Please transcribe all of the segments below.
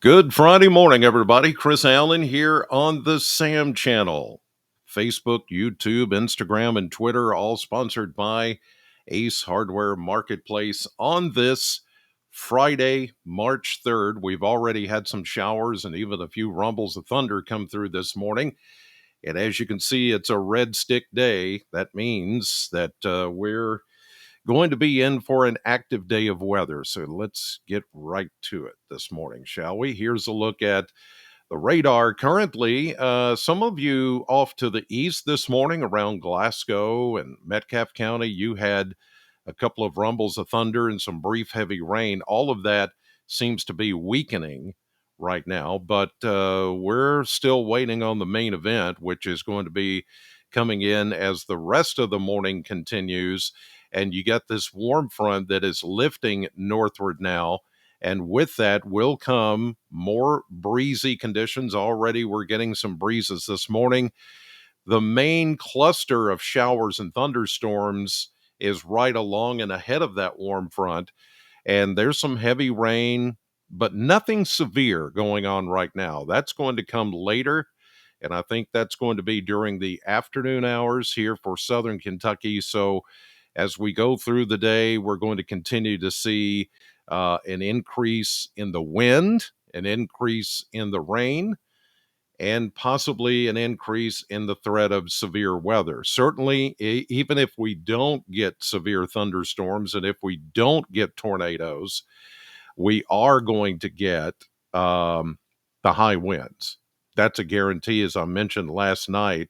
Good Friday morning, everybody. Chris Allen here on the Sam channel. Facebook, YouTube, Instagram, and Twitter, all sponsored by Ace Hardware Marketplace. On this Friday, March 3rd, we've already had some showers and even a few rumbles of thunder come through this morning. And as you can see, it's a red stick day. That means that we're going to be in for an active day of weather. So let's get right to it this morning, shall we? Here's a look at the radar currently. Some of you off to the east this morning around Glasgow and Metcalfe County, you had a couple of rumbles of thunder and some brief heavy rain. All of that seems to be weakening right now, but we're still waiting on the main event, which is going to be coming in as the rest of the morning continues. And you got this warm front that is lifting northward now. And with that will come more breezy conditions. Already we're getting some breezes this morning. The main cluster of showers and thunderstorms is right along and ahead of that warm front. And there's some heavy rain, but nothing severe going on right now. That's going to come later. And I think that's going to be during the afternoon hours here for southern Kentucky. So as we go through the day, we're going to continue to see an increase in the wind, an increase in the rain, and possibly an increase in the threat of severe weather. Certainly, even if we don't get severe thunderstorms and if we don't get tornadoes, we are going to get the high winds. That's a guarantee, as I mentioned last night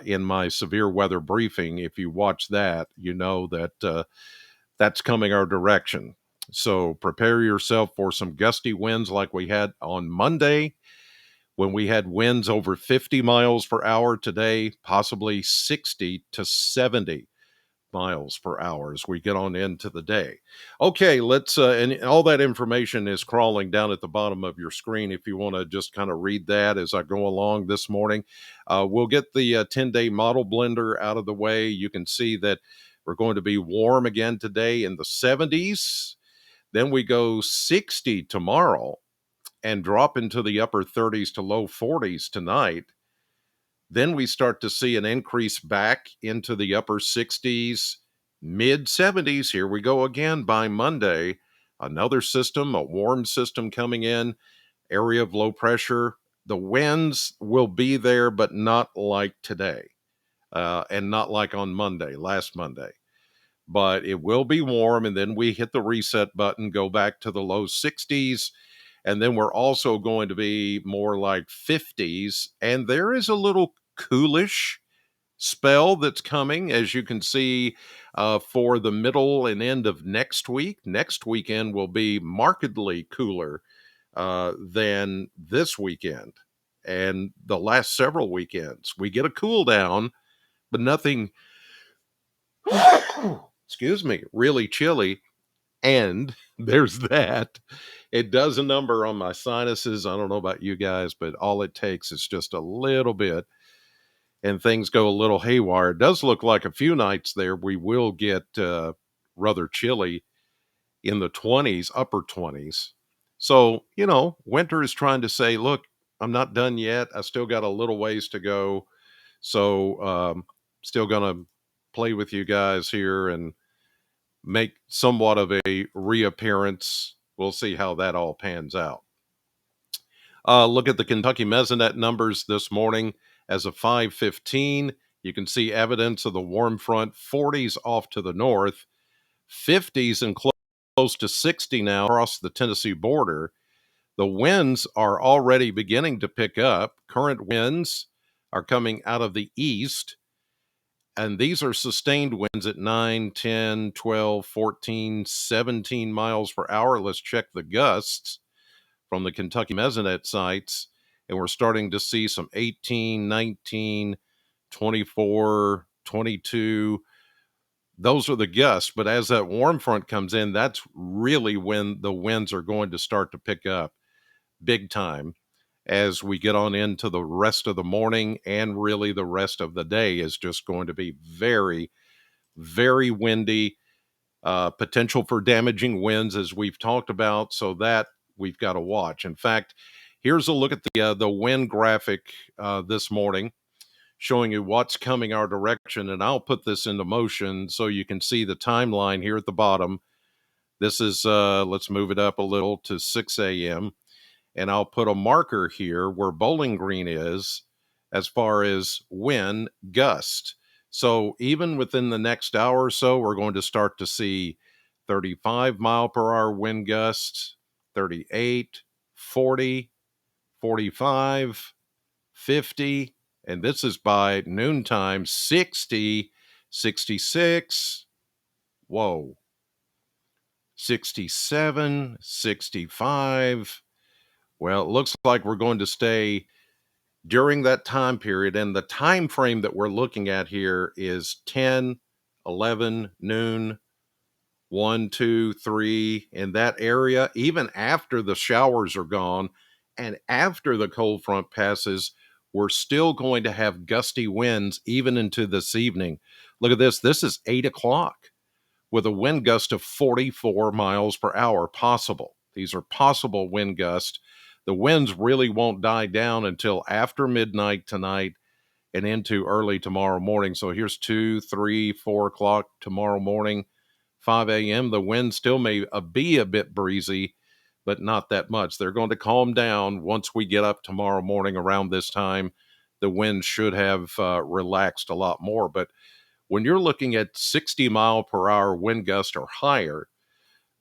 in my severe weather briefing. If you watch that, you know that that's coming our direction. So prepare yourself for some gusty winds like we had on Monday when we had winds over 50 miles per hour. Today, possibly 60 to 70 miles per hour as we get on into the day. Okay, let's and all that information is crawling down at the bottom of your screen if you want to just kind of read that as I go along this morning. We'll get the 10-day model blender out of the way. You can see that we're going to be warm again today in the 70s. Then we go 60 tomorrow and drop into the upper 30s to low 40s tonight. Then we start to see an increase back into the upper 60s, mid 70s. Here we go again by Monday. Another system, a warm system coming in, area of low pressure. The winds will be there, but not like today and not like on Monday, last Monday. But it will be warm, and then we hit the reset button, go back to the low 60s, and then we're also going to be more like 50s, and there is a little coolish spell that's coming, as you can see, for the middle and end of next week. Next weekend will be markedly cooler than this weekend and the last several weekends. We get a cool down, but nothing, excuse me, really chilly. And there's that. It does a number on my sinuses. I don't know about you guys, but all it takes is just a little bit and things go a little haywire. It does look like a few nights there we will get rather chilly in the 20s, upper 20s. So, winter is trying to say, look, I'm not done yet. I still got a little ways to go. So, still going to play with you guys here and make somewhat of a reappearance. We'll see how that all pans out. Look at the Kentucky Mesonet numbers this morning as of 5:15. You can see evidence of the warm front, 40s off to the north, 50s and close to 60 now across the Tennessee border. The winds are already beginning to pick up. Current winds are coming out of the east, and these are sustained winds at 9, 10, 12, 14, 17 miles per hour. Let's check the gusts from the Kentucky Mesonet sites, and we're starting to see some 18, 19, 24, 22. Those are the gusts, but as that warm front comes in, that's really when the winds are going to start to pick up big time as we get on into the rest of the morning, and really the rest of the day is just going to be very, very windy, potential for damaging winds as we've talked about. So that we've got to watch. In fact, here's a look at the wind graphic this morning, showing you what's coming our direction. And I'll put this into motion so you can see the timeline here at the bottom. This is, let's move it up a little to 6 a.m. And I'll put a marker here where Bowling Green is as far as wind gust. So even within the next hour or so, we're going to start to see 35-mile-per-hour wind gusts, 38, 40, 45, 50, and this is by noontime, 60, 66, whoa, 67, 65. Well, it looks like we're going to stay during that time period. And the time frame that we're looking at here is 10, 11, noon, 1, 2, 3, in that area, even after the showers are gone and after the cold front passes, we're still going to have gusty winds even into this evening. Look at this. This is 8 o'clock with a wind gust of 44 miles per hour possible. These are possible wind gusts. The winds really won't die down until after midnight tonight and into early tomorrow morning. So here's 2, 3, 4 o'clock tomorrow morning, 5 a.m. The wind still may be a bit breezy, but not that much. They're going to calm down once we get up tomorrow morning around this time. The wind should have relaxed a lot more. But when you're looking at 60-mile-per-hour wind gust or higher,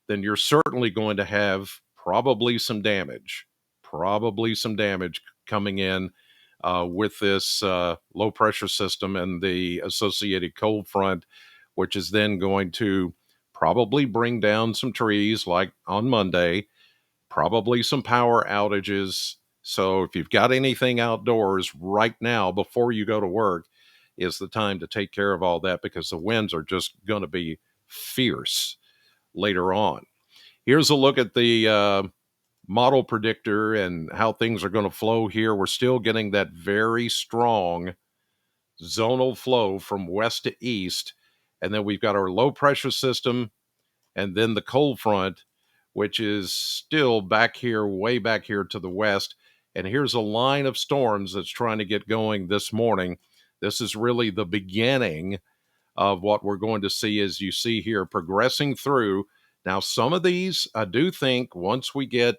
then you're certainly going to have probably some damage coming in with this low pressure system and the associated cold front, which is then going to probably bring down some trees like on Monday, probably some power outages. So if you've got anything outdoors right now before you go to work, is the time to take care of all that, because the winds are just going to be fierce later on. Here's a look at the model predictor and how things are going to flow here. We're still getting that very strong zonal flow from west to east. And then we've got our low pressure system and then the cold front, which is still back here, way back here to the west. And here's a line of storms that's trying to get going this morning. This is really the beginning of what we're going to see, as you see here, progressing through. Now, some of these, I do think once we get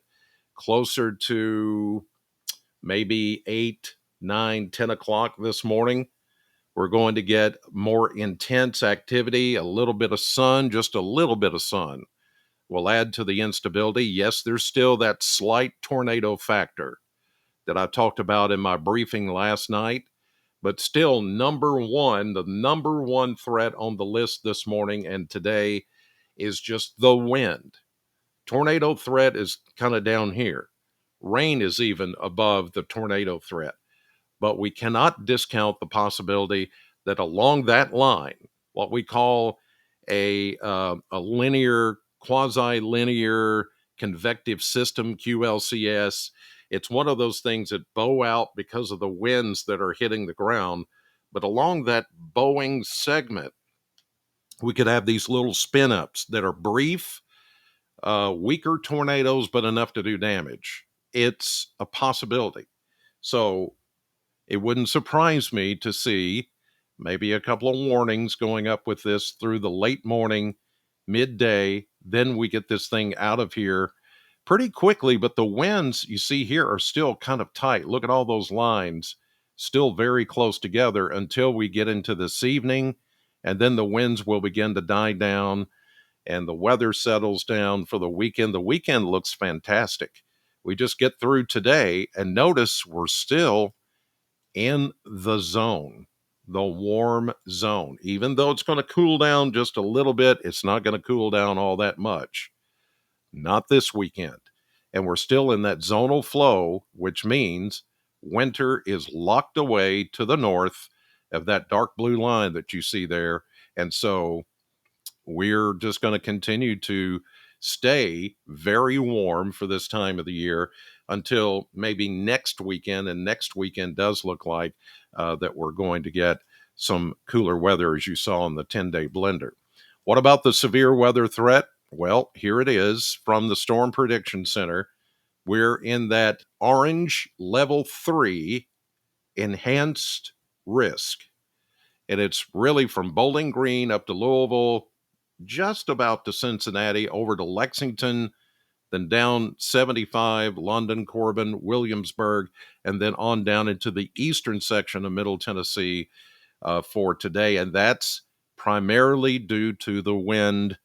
closer to maybe 8, 9, 10 o'clock this morning, we're going to get more intense activity, a little bit of sun, just a little bit of sun will add to the instability. Yes, there's still that slight tornado factor that I talked about in my briefing last night, but still the number one threat on the list this morning and today is just the wind. Tornado threat is kind of down here. Rain is even above the tornado threat. But we cannot discount the possibility that along that line, what we call a linear, quasi-linear convective system, QLCS, it's one of those things that bow out because of the winds that are hitting the ground. But along that bowing segment, we could have these little spin-ups that are brief, weaker tornadoes, but enough to do damage. It's a possibility. So it wouldn't surprise me to see maybe a couple of warnings going up with this through the late morning, midday. Then we get this thing out of here pretty quickly. But the winds you see here are still kind of tight. Look at all those lines, still very close together until we get into this evening. And then the winds will begin to die down and the weather settles down for the weekend. The weekend looks fantastic. We just get through today and notice we're still in the zone, the warm zone. Even though it's going to cool down just a little bit, it's not going to cool down all that much. Not this weekend. And we're still in that zonal flow, which means winter is locked away to the north of that dark blue line that you see there. And so we're just going to continue to stay very warm for this time of the year until maybe next weekend. And next weekend does look like that we're going to get some cooler weather, as you saw in the 10-day blender. What about the severe weather threat? Well, here it is from the Storm Prediction Center. We're in that orange level 3 enhanced risk. And it's really from Bowling Green up to Louisville, just about to Cincinnati, over to Lexington, then down 75, London, Corbin, Williamsburg, and then on down into the eastern section of Middle Tennessee for today. And that's primarily due to the wind,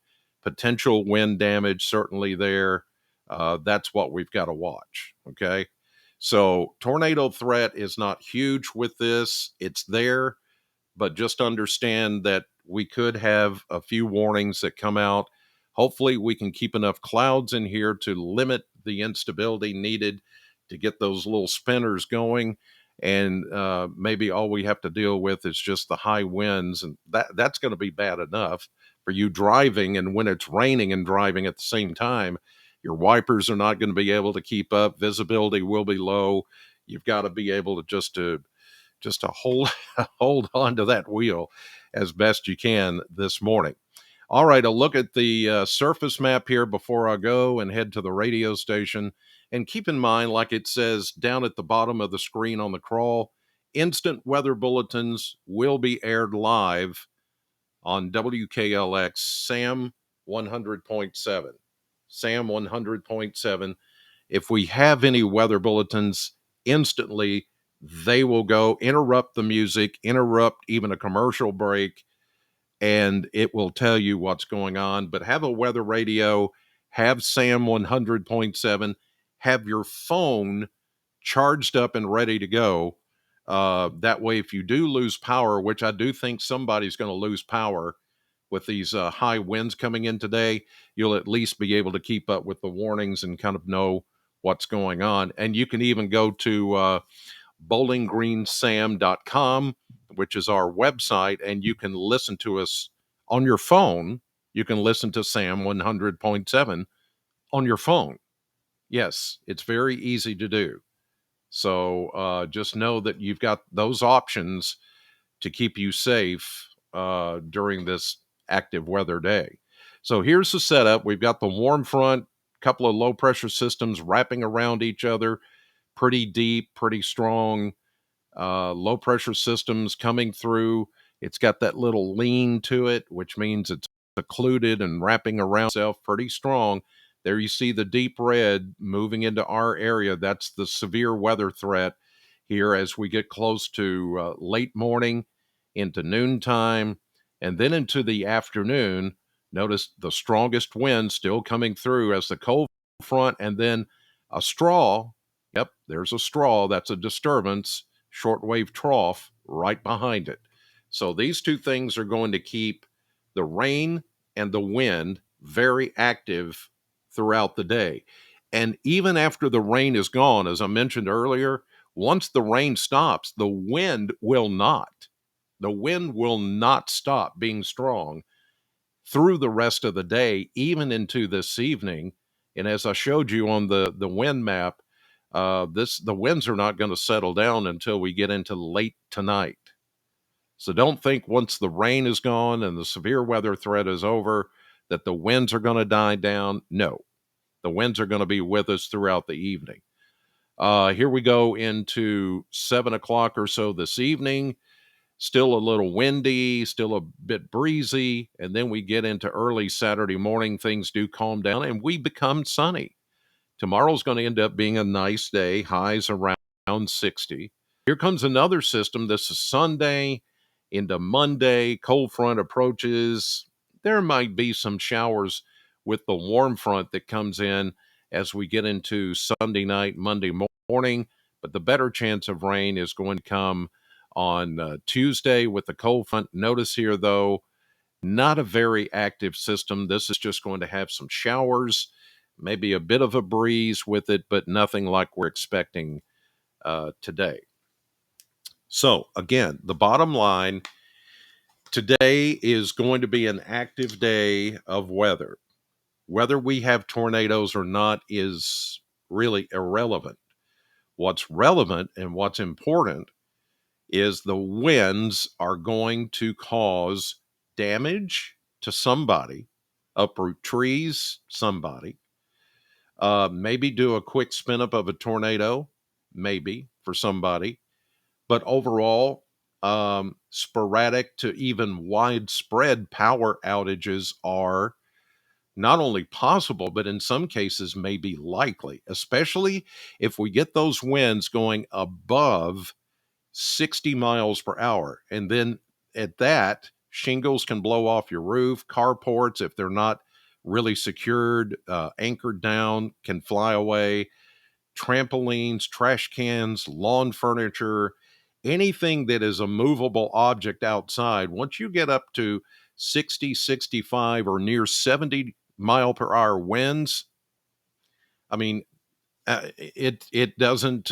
potential wind damage, certainly there. That's what we've got to watch. Okay. So, tornado threat is not huge with this. It's there, but just understand that we could have a few warnings that come out. Hopefully, we can keep enough clouds in here to limit the instability needed to get those little spinners going. And maybe all we have to deal with is just the high winds, and that's going to be bad enough for you driving. And when it's raining and driving at the same time, your wipers are not going to be able to keep up. Visibility will be low. You've got to be able to just to hold hold on to that wheel as best you can this morning. All right, I'll look at the surface map here before I go and head to the radio station. And keep in mind, like it says down at the bottom of the screen on the crawl, instant weather bulletins will be aired live on WKLX SAM 100.7. SAM 100.7. If we have any weather bulletins, instantly they will go interrupt the music, interrupt even a commercial break, and it will tell you what's going on. But have a weather radio, have SAM 100.7, have your phone charged up and ready to go. That way, if you do lose power, which I do think somebody's going to lose power with these high winds coming in today, you'll at least be able to keep up with the warnings and kind of know what's going on. And you can even go to bowlinggreensam.com, which is our website, and you can listen to us on your phone. You can listen to SAM 100.7 on your phone. Yes, it's very easy to do. So just know that you've got those options to keep you safe during this active weather day. So here's the setup. We've got the warm front, couple of low pressure systems wrapping around each other, pretty deep, pretty strong. Low pressure systems coming through. It's got that little lean to it, which means it's occluded and wrapping around itself pretty strong. There you see the deep red moving into our area. That's the severe weather threat here as we get close to late morning into noontime and then into the afternoon. Notice the strongest wind still coming through as the cold front and then a straw. Yep, there's a straw. That's a disturbance, shortwave trough right behind it. So these two things are going to keep the rain and the wind very active throughout the day. And even after the rain is gone, as I mentioned earlier, once the rain stops, the wind will not. The wind will not stop being strong through the rest of the day, even into this evening. And as I showed you on the wind map, the winds are not going to settle down until we get into late tonight. So don't think once the rain is gone and the severe weather threat is over that the winds are going to die down. No, the winds are going to be with us throughout the evening. Here we go into 7 o'clock or so this evening. Still a little windy, still a bit breezy. And then we get into early Saturday morning. Things do calm down and we become sunny. Tomorrow's going to end up being a nice day, highs around 60. Here comes another system. This is Sunday into Monday. Cold front approaches. There might be some showers with the warm front that comes in as we get into Sunday night, Monday morning. But the better chance of rain is going to come on Tuesday with the cold front. Notice here, though, not a very active system. This is just going to have some showers, maybe a bit of a breeze with it, but nothing like we're expecting today. So, again, the bottom line today is going to be an active day of weather. Whether we have tornadoes or not is really irrelevant. What's relevant and what's important is the winds are going to cause damage to somebody, uproot trees, somebody. Maybe do a quick spin up of a tornado, maybe for somebody. But overall, sporadic to even widespread power outages are not only possible, but in some cases may be likely, especially if we get those winds going above 60 miles per hour. And then at that, shingles can blow off your roof, carports, if they're not really secured, anchored down, can fly away, trampolines, trash cans, lawn furniture, anything that is a movable object outside. Once you get up to 60, 65, or near 70 mile per hour winds, I mean, it doesn't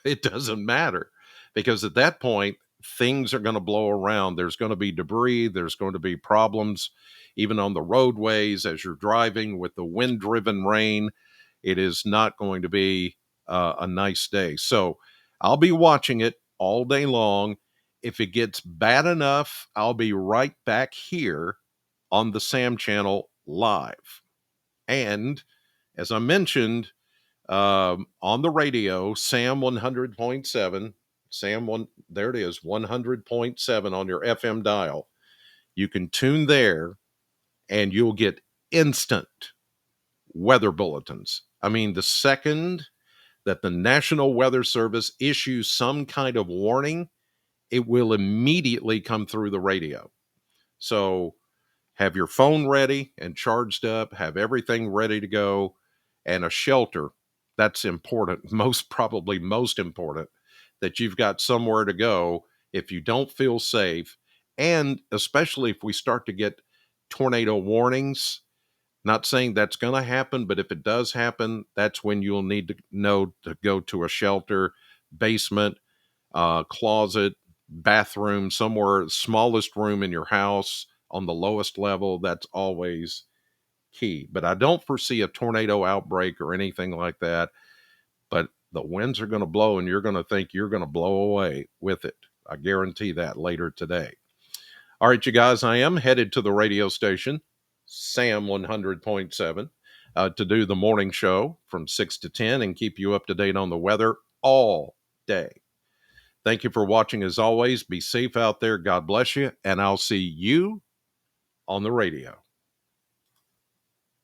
it doesn't matter, because at that point things are going to blow around. There's going to be debris. There's going to be problems even on the roadways as you're driving with the wind driven rain. It is not going to be a nice day. So I'll be watching it all day long. If it gets bad enough, I'll be right back here on the Sam channel live. And as I mentioned, on the radio, Sam 100.7, Sam one, there it is, 100.7 on your FM dial. You can tune there and you'll get instant weather bulletins. I mean, the second that the National Weather Service issues some kind of warning, it will immediately come through the radio. So have your phone ready and charged up, have everything ready to go, and a shelter. That's important. Probably most important, that you've got somewhere to go if you don't feel safe. And especially if we start to get tornado warnings, not saying that's going to happen, but if it does happen, that's when you'll need to know to go to a shelter, basement, closet, bathroom, somewhere, smallest room in your house on the lowest level. That's always key. But I don't foresee a tornado outbreak or anything like that. But the winds are going to blow and you're going to think you're going to blow away with it. I guarantee that later today. All right, you guys, I am headed to the radio station, Sam 100.7, to do the morning show from 6 to 10 and keep you up to date on the weather all day. Thank you for watching as always. Be safe out there. God bless you. And I'll see you on the radio.